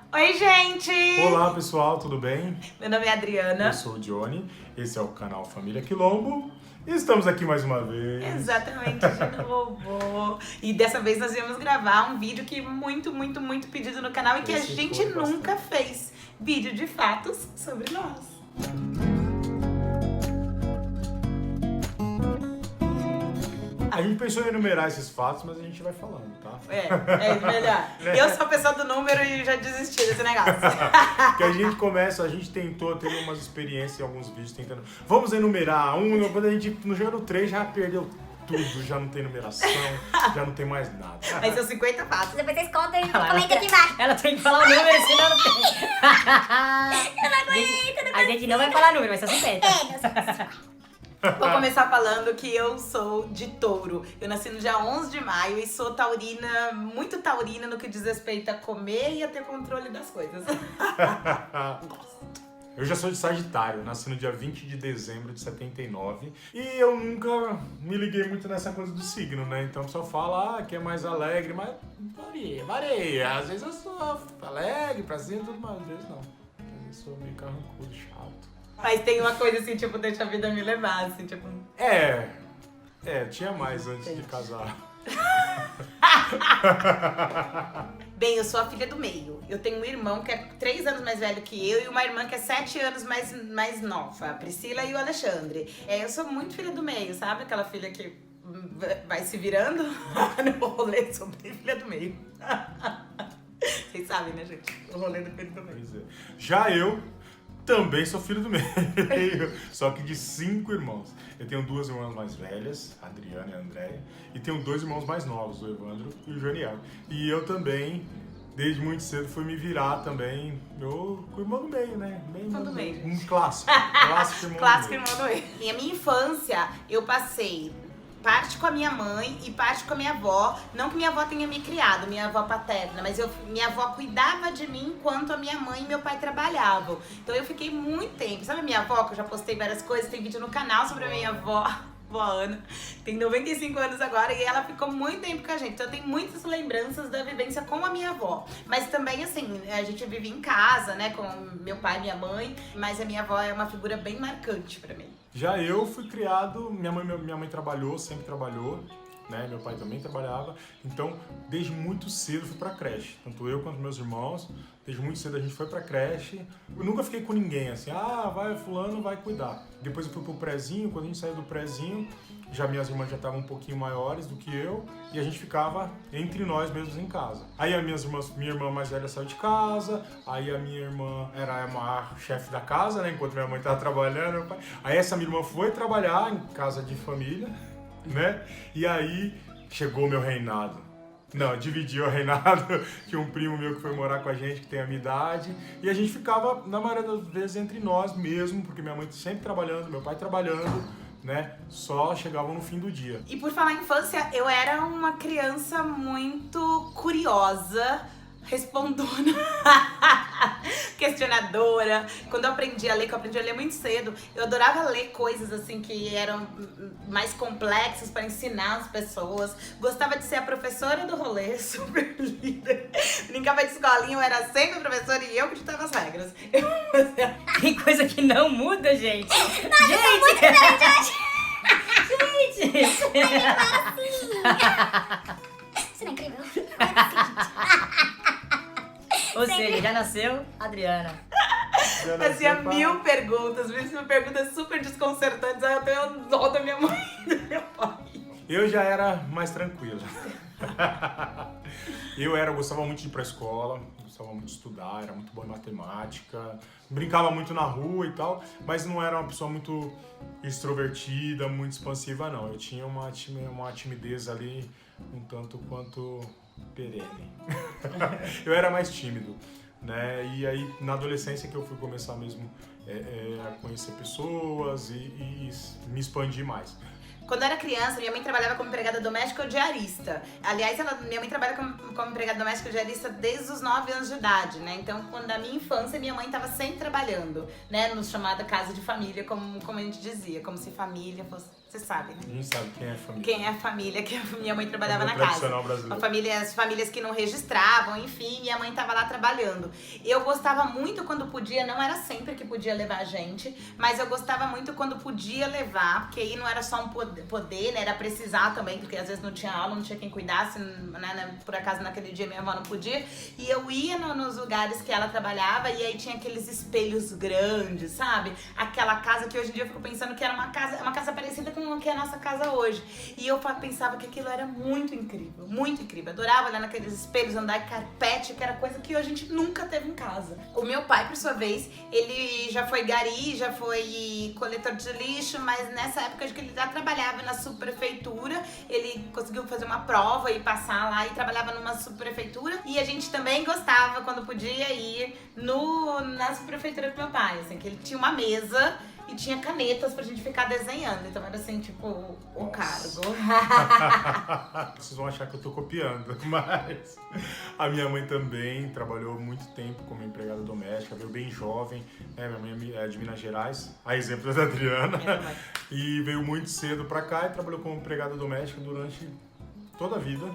Oi, gente! Olá, pessoal, tudo bem? Meu nome é Adriana. Eu sou o Johnny, esse é o canal Família Quilombo e estamos aqui mais uma vez. Exatamente, de novo. E dessa vez nós viemos gravar um vídeo que muito pedido no canal e que a Esse gente foi nunca bastante. fez. Vídeo de fatos sobre nós. A gente pensou em enumerar esses fatos, mas a gente vai falando, tá? É melhor. Eu sou a pessoa do número e já desisti desse negócio. Porque a gente tentou ter umas experiências em alguns vídeos tentando. Vamos enumerar quando a gente no jogo 3 já perdeu tudo, já não tem numeração, já não tem mais nada. Aí são 50 fatos. Depois vocês contam e comentem aqui embaixo. Ela tem que falar o número, senão não tem. Eu não aguento, A gente não vai falar número, vai ser 50. Vou começar falando que eu sou de touro. Eu nasci no dia 11 de maio e sou taurina, muito taurina no que diz respeito a comer e a ter controle das coisas. Eu já sou de Sagitário, nasci no dia 20 de dezembro de 79 e eu nunca me liguei muito nessa coisa do signo, né? Então o pessoal fala que é mais alegre, mas varia. Às vezes eu sou alegre, pra cima e tudo, mas às vezes não. Eu sou meio carrancudo, chato. Mas tem uma coisa assim, tipo, deixa a vida me levar, assim, tipo... Tinha mais antes de casar. Bem, eu sou a filha do meio. Eu tenho um irmão que é 3 anos mais velho que eu e uma irmã que é 7 anos mais nova, a Priscila e o Alexandre. Eu sou muito filha do meio, sabe? Aquela filha que vai se virando no rolê sobre filha do meio. Vocês sabem, né, gente? O rolê do filho do meio. Pois é. Já eu também sou filho do meio, só que de 5 irmãos. Eu tenho 2 irmãs mais velhas, a Adriana e a Andréia, e tenho 2 irmãos mais novos, o Evandro e o Janiel. E eu também, desde muito cedo, fui me virar também com o irmão do meio, né? Irmão do meio. Um clássico irmão Clássico do meio. irmão do meio. E a minha infância, eu passei parte com a minha mãe e parte com a minha avó. Não que minha avó tenha me criado, minha avó paterna, mas minha avó cuidava de mim enquanto a minha mãe e meu pai trabalhavam. Então eu fiquei muito tempo. Sabe a minha avó, que eu já postei várias coisas, tem vídeo no canal sobre a minha avó. Vó Ana, tem 95 anos agora e ela ficou muito tempo com a gente. Então eu tenho muitas lembranças da vivência com a minha avó. Mas também, assim, a gente vive em casa, né, com meu pai e minha mãe. Mas a minha avó é uma figura bem marcante pra mim. Já eu fui criado, minha mãe trabalhou, sempre trabalhou, né? Meu pai também trabalhava, então desde muito cedo fui pra creche, tanto eu quanto meus irmãos, desde muito cedo a gente foi pra creche. Eu nunca fiquei com ninguém assim, vai fulano, vai cuidar. Depois eu fui pro prézinho, quando a gente saiu do prézinho, minhas irmãs já estavam um pouquinho maiores do que eu e a gente ficava entre nós mesmos em casa. Aí minha irmã mais velha saiu de casa, aí a minha irmã era a chefe da casa, né, enquanto minha mãe estava trabalhando, meu pai. Aí essa minha irmã foi trabalhar em casa de família, né, e aí chegou o meu reinado. Não, dividiu o reinado, tinha um primo meu que foi morar com a gente, que tem a minha idade, e a gente ficava, na maioria das vezes, entre nós mesmo, porque minha mãe sempre trabalhando, meu pai trabalhando, né, só chegavam no fim do dia. E por falar em infância, eu era uma criança muito curiosa, respondona, questionadora. Quando eu aprendi a ler, que eu aprendi a ler muito cedo, eu adorava ler coisas assim que eram mais complexas para ensinar as pessoas. Gostava de ser a professora do rolê, super líder. Brincava de escolinha, eu era sempre a professora e eu que ditava as regras. Tem coisa que não muda, gente. Gente! Isso não é incrível? Ou seja, já nasceu Adriana. Fazia mil perguntas super desconcertantes. Aí eu tenho dó da minha mãe e do meu pai. Eu já era mais tranquilo. Eu gostava muito de ir pra escola, gostava muito de estudar, era muito bom em matemática, brincava muito na rua e tal, mas não era uma pessoa muito extrovertida, muito expansiva, não. Eu tinha uma timidez ali um tanto quanto perene. Eu era mais tímido, né? E aí na adolescência que eu fui começar mesmo a conhecer pessoas e me expandir mais. Quando eu era criança, minha mãe trabalhava como empregada doméstica ou diarista. Aliás, minha mãe trabalha como empregada doméstica ou diarista desde os 9 anos de idade, né? Então, quando na minha infância, minha mãe estava sempre trabalhando, né? No chamada casa de família, como a gente dizia. Como se família fosse Você sabe, né? A gente sabe quem é a família. Quem é a família que a minha mãe trabalhava na Família casa. tradicional brasileira. As famílias que não registravam, enfim, minha mãe tava lá trabalhando. Eu gostava muito quando podia, não era sempre que podia levar a gente, mas eu gostava muito quando podia levar, porque aí não era só um poder, né? Era precisar também, porque às vezes não tinha aula, não tinha quem cuidasse, né? Por acaso naquele dia minha avó não podia. E eu ia nos lugares que ela trabalhava e aí tinha aqueles espelhos grandes, sabe? Aquela casa que hoje em dia eu fico pensando que era uma casa parecida com o que é a nossa casa hoje. E eu pensava que aquilo era muito incrível, muito incrível. Adorava olhar naqueles espelhos, andar em carpete, que era coisa que a gente nunca teve em casa. O meu pai, por sua vez, ele já foi gari, já foi coletor de lixo, mas nessa época que ele já trabalhava na subprefeitura, ele conseguiu fazer uma prova e passar lá e trabalhava numa subprefeitura. E a gente também gostava, quando podia, ir na subprefeitura com meu pai, assim, que ele tinha uma mesa e tinha canetas pra gente ficar desenhando. Então era assim, tipo, o cargo. Vocês vão achar que eu tô copiando, mas a minha mãe também trabalhou muito tempo como empregada doméstica, veio bem jovem, né? Minha mãe é de Minas Gerais, a exemplo da Adriana, e veio muito cedo pra cá e trabalhou como empregada doméstica durante toda a vida,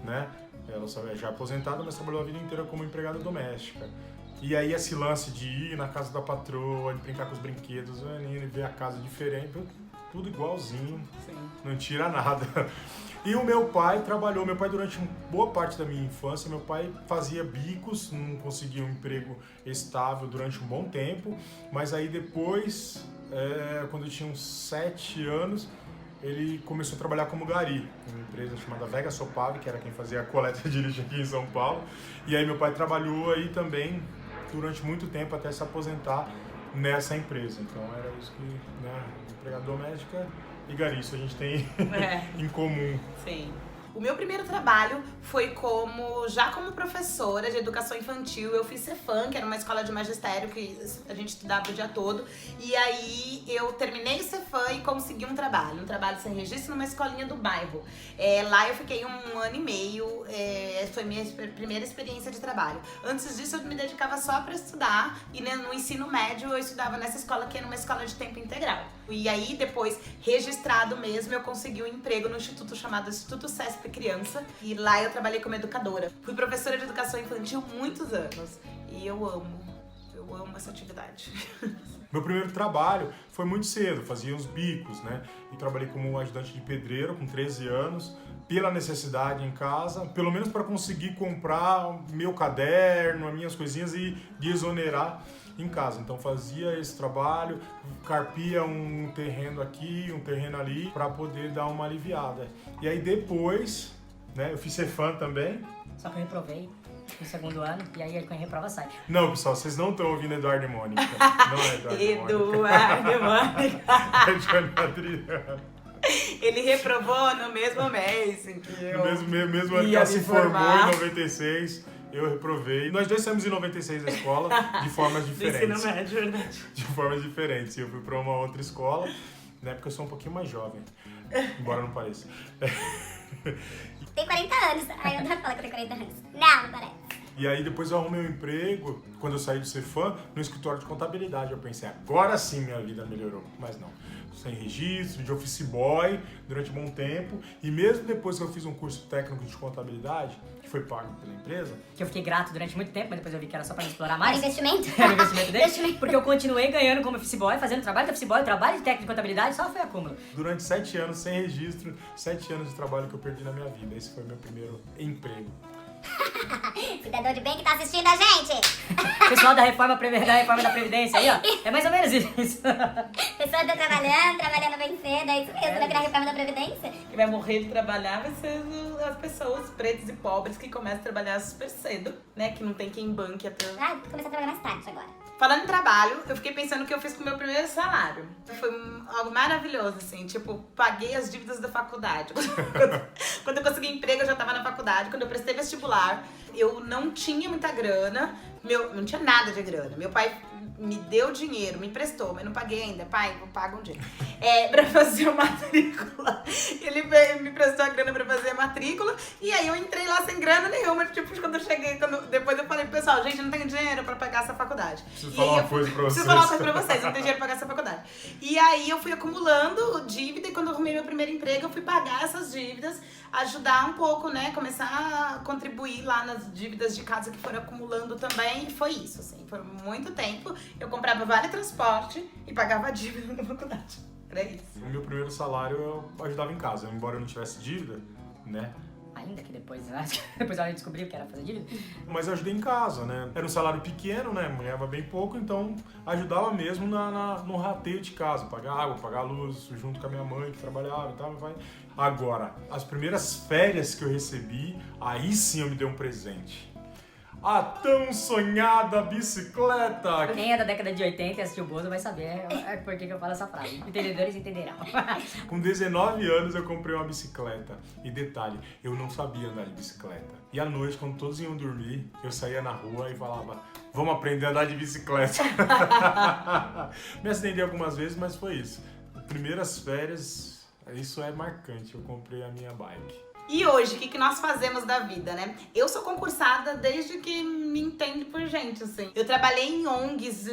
né? Ela já é aposentada, mas trabalhou a vida inteira como empregada doméstica. E aí esse lance de ir na casa da patroa, de brincar com os brinquedos, ver a casa diferente, tudo igualzinho, Sim. Não tira nada. E o meu pai trabalhou, durante boa parte da minha infância, meu pai fazia bicos, não conseguia um emprego estável durante um bom tempo, mas aí depois, quando eu tinha uns 7 anos, ele começou a trabalhar como gari, uma empresa chamada Vega Sopave, que era quem fazia a coleta de lixo aqui em São Paulo. E aí meu pai trabalhou aí também durante muito tempo até se aposentar nessa empresa. Então era isso que, né, empregada doméstica e gari, isso a gente tem em comum. Sim. O meu primeiro trabalho foi já como professora de educação infantil. Eu fiz Cefam, que era uma escola de magistério que a gente estudava o dia todo. E aí eu terminei o Cefam e consegui um trabalho sem registro numa escolinha do bairro. Lá eu fiquei 1 ano e meio, foi minha primeira experiência de trabalho. Antes disso eu me dedicava só para estudar e no ensino médio eu estudava nessa escola que era uma escola de tempo integral. E aí depois, registrado mesmo, eu consegui um emprego no instituto chamado Instituto CESP Criança, e lá eu trabalhei como educadora. Fui professora de educação infantil muitos anos e eu amo essa atividade. Meu primeiro trabalho foi muito cedo, fazia uns bicos, né? E trabalhei como ajudante de pedreiro com 13 anos, pela necessidade em casa, pelo menos para conseguir comprar meu caderno, as minhas coisinhas e desonerar em casa. Então fazia esse trabalho, carpia um terreno aqui, um terreno ali, para poder dar uma aliviada. E aí depois, né, eu fiz Cefam também. Só que eu reprovei no 2º ano, e aí quem reprova sai. Não, pessoal, vocês não estão ouvindo Eduardo e Mônica. Não é Eduardo e Mônica. Eduardo e Mônica. É Johnny Adriano. Ele reprovou no mesmo mês em que eu No mesmo ano que ela se formou, em 96, eu reprovei. Nós dois saímos em 96 da escola, de formas diferentes. ensino médio, verdade. De formas diferentes. Eu fui pra uma outra escola, né, porque eu sou um pouquinho mais jovem, embora não pareça. Tem 40 anos. Aí eu não falo que eu tenho 40 anos. Não parece. E aí depois eu arrumei um emprego, quando eu saí do Cefam, no escritório de contabilidade. Eu pensei, agora sim minha vida melhorou. Mas não. Sem registro, de office boy, durante um bom tempo. E mesmo depois que eu fiz um curso técnico de contabilidade, que foi pago pela empresa... Que eu fiquei grato durante muito tempo, mas depois eu vi que era só pra me explorar mais. Era investimento? Era o investimento dele. Porque eu continuei ganhando como office boy, fazendo trabalho de office boy, trabalho de técnico de contabilidade, só foi acúmulo. Durante 7 anos, sem registro, 7 anos de trabalho que eu perdi na minha vida. Esse foi meu primeiro emprego. Cidadão de bem que tá assistindo a gente. Pessoal da reforma da Previdência aí, ó. É mais ou menos isso. Pessoa tá trabalhando bem cedo. É isso mesmo, vai virar reforma da Previdência. Quem vai morrer de trabalhar vai ser as pessoas pretas e pobres que começam a trabalhar super cedo, né? Que não tem quem banque até... Ah, vou começar a trabalhar mais tarde agora. Falando em trabalho, eu fiquei pensando o que eu fiz com o meu primeiro salário. Foi algo maravilhoso, assim, tipo, paguei as dívidas da faculdade. Quando eu consegui emprego, eu já tava na faculdade. Quando eu prestei vestibular, eu não tinha muita grana, Não tinha nada de grana. Meu pai me deu dinheiro, me emprestou, mas não paguei ainda. Pai, vou pagar um dia. Pra fazer a matrícula. Ele me emprestou a grana pra fazer a matrícula. E aí eu entrei lá sem grana nenhuma. Tipo, quando eu cheguei, depois eu falei pro pessoal, gente, eu não tenho dinheiro pra pagar essa faculdade. Preciso falar uma coisa pra vocês. Preciso falar uma coisa pra vocês, eu não tenho dinheiro pra pagar essa faculdade. E aí eu fui acumulando dívida e quando eu arrumei meu primeiro emprego, eu fui pagar essas dívidas, ajudar um pouco, né? Começar a contribuir lá nas dívidas de casa que foram acumulando também. E foi isso, assim, por muito tempo. Eu comprava vale transporte e pagava a dívida na faculdade. Era isso. O meu primeiro salário eu ajudava em casa, embora eu não tivesse dívida, né? Ainda que depois, acho que depois ela descobriu que era fazer dívida. Mas eu ajudei em casa, né? Era um salário pequeno, né? Ganhava bem pouco, então ajudava mesmo no rateio de casa. Pagar água, pagar luz, junto com a minha mãe que trabalhava e tal. Agora, as primeiras férias que eu recebi, aí sim eu me dei um presente. A tão sonhada bicicleta! Quem é da década de 80 e assistiu o Bozo vai saber por que eu falo essa frase. Entendedores entenderão. Com 19 anos eu comprei uma bicicleta. E detalhe, eu não sabia andar de bicicleta. E à noite, quando todos iam dormir, eu saía na rua e falava, vamos aprender a andar de bicicleta. Me acidentei algumas vezes, mas foi isso. Primeiras férias, isso é marcante. Eu comprei a minha bike. E hoje, o que nós fazemos da vida, né? Eu sou concursada desde que me entendo por gente, assim. Eu trabalhei em ONGs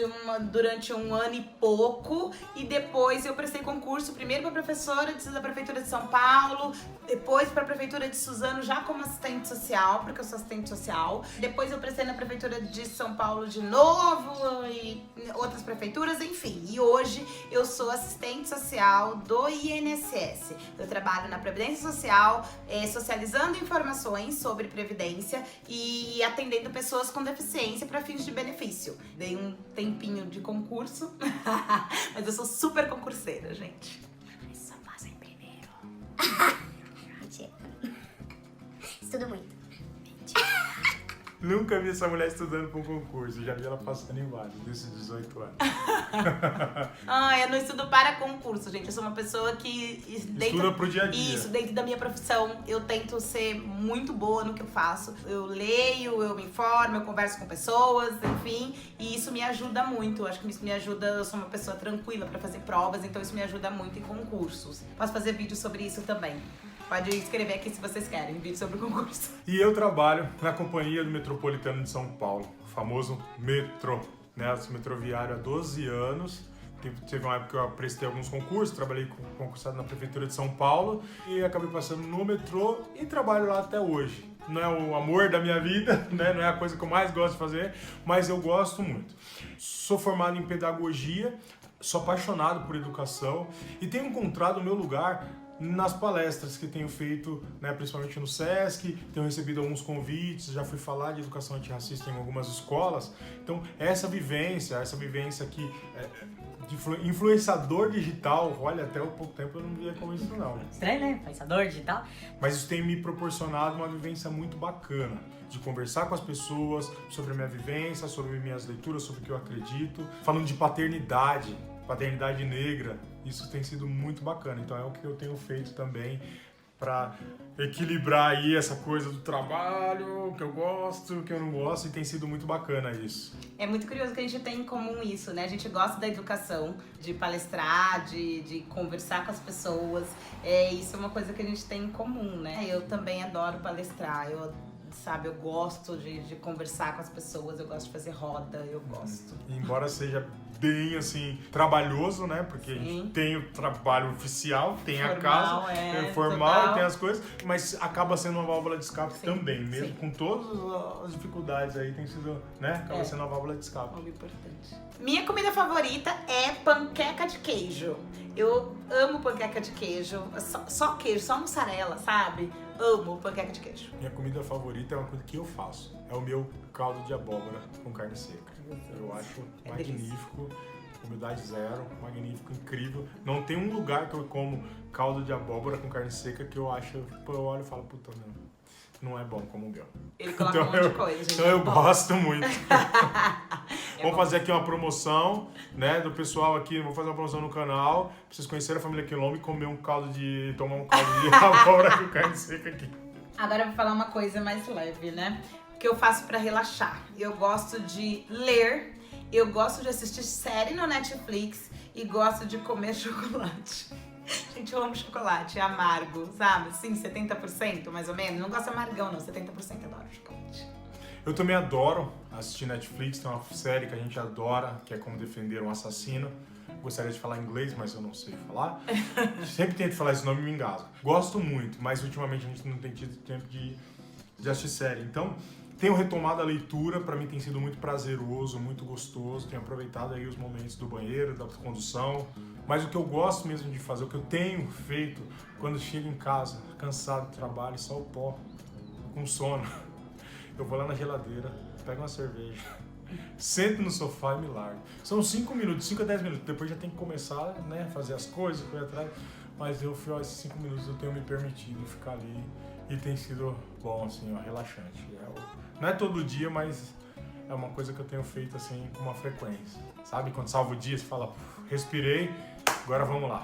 durante 1 ano e pouco e depois eu prestei concurso primeiro para professora da Prefeitura de São Paulo, depois para a Prefeitura de Suzano já como assistente social, porque eu sou assistente social. Depois eu prestei na Prefeitura de São Paulo de novo e outras prefeituras, enfim. E hoje eu sou assistente social do INSS. Eu trabalho na Previdência Social, socializando informações sobre previdência e atendendo pessoas com deficiência para fins de benefício. Dei um tempinho de concurso, mas eu sou super concurseira, gente. Mas só passa em primeiro. Mentira. Estudo muito. Nunca vi essa mulher estudando para um concurso, já vi ela passando em vários, desses 18 anos. Eu não estudo para concurso, gente. Eu sou uma pessoa que... Estuda pro dia a dia. Isso, dentro da minha profissão, eu tento ser muito boa no que eu faço. Eu leio, eu me informo, eu converso com pessoas, enfim. E isso me ajuda muito. Eu acho que isso me ajuda... Eu sou uma pessoa tranquila para fazer provas, então isso me ajuda muito em concursos. Posso fazer vídeo sobre isso também. Pode escrever aqui se vocês querem, vídeo sobre o concurso. E eu trabalho na Companhia do Metropolitano de São Paulo, o famoso metrô, né? Eu sou metroviário há 12 anos. Teve uma época que eu prestei alguns concursos, trabalhei concursado na Prefeitura de São Paulo e acabei passando no metrô e trabalho lá até hoje. Não é o amor da minha vida, né? Não é a coisa que eu mais gosto de fazer, mas eu gosto muito. Sou formado em pedagogia, sou apaixonado por educação e tenho encontrado o meu lugar nas palestras que tenho feito, né, principalmente no SESC, tenho recebido alguns convites, já fui falar de educação antirracista em algumas escolas. Então, essa vivência aqui de influenciador digital, olha, até há pouco tempo eu não via como isso não. Estranho, né? Influenciador digital. Mas isso tem me proporcionado uma vivência muito bacana, de conversar com as pessoas sobre a minha vivência, sobre minhas leituras, sobre o que eu acredito, falando de paternidade negra. Isso tem sido muito bacana, então é o que eu tenho feito também para equilibrar aí essa coisa do trabalho, que eu gosto, que eu não gosto, e tem sido muito bacana isso. É muito curioso que a gente tem em comum isso, né? A gente gosta da educação, de palestrar, de conversar com as pessoas. Isso é uma coisa que a gente tem em comum, né? Eu também adoro palestrar, eu gosto de conversar com as pessoas, eu gosto de fazer roda, eu gosto. Embora seja bem, assim, trabalhoso, né? Porque a gente tem o trabalho oficial, tem formal, a casa, formal, total. Tem as coisas, mas acaba sendo uma válvula de escape também, mesmo com todas as dificuldades aí, tem sido, né? Acaba sendo uma válvula de escape. Algo importante. Minha comida favorita é panqueca de queijo. Eu amo panqueca de queijo, só queijo, só mussarela, sabe? Amo panqueca de queijo. Minha comida favorita é uma coisa que eu faço. É o meu caldo de abóbora com carne seca. Eu acho magnífico, umidade zero, magnífico, incrível. Não tem um lugar que eu como caldo de abóbora com carne seca que eu acho, eu olho e falo, puta, não é bom como o meu. Ele coloca um monte de coisa, gente. Então eu gosto muito. Vamos fazer aqui uma promoção, né, do pessoal aqui, vou fazer uma promoção no canal, pra vocês conhecerem a família Quilombo e tomar um caldo de abóbora com carne seca aqui. Agora eu vou falar uma coisa mais leve, né? que eu faço pra relaxar. Eu gosto de ler, eu gosto de assistir série no Netflix e gosto de comer chocolate. Gente, eu amo chocolate, é amargo, sabe? Sim, 70% mais ou menos. Não gosto de amargão, não. 70% adoro chocolate. Eu também adoro assistir Netflix, tem uma série que a gente adora, que é Como Defender um Assassino. Gostaria de falar inglês, mas eu não sei falar. Sempre tento falar esse nome e me engasgo. Gosto muito, mas ultimamente a gente não tem tido tempo de assistir série. Então, tenho retomado a leitura, pra mim tem sido muito prazeroso, muito gostoso. Tenho aproveitado aí os momentos do banheiro, da condução. Mas o que eu gosto mesmo de fazer, o que eu tenho feito quando chego em casa, cansado do trabalho, só o pó, com sono, eu vou lá na geladeira, pego uma cerveja, sento no sofá e me largo. São 5 minutos, 5 a 10 minutos, depois já tem que começar, né, fazer as coisas, correr atrás. Mas eu, esses 5 minutos eu tenho me permitido ficar ali e tem sido bom, assim, ó, relaxante. Não é todo dia, mas é uma coisa que eu tenho feito, assim, com uma frequência. Sabe, quando salva o dia, você fala, respirei, agora vamos lá.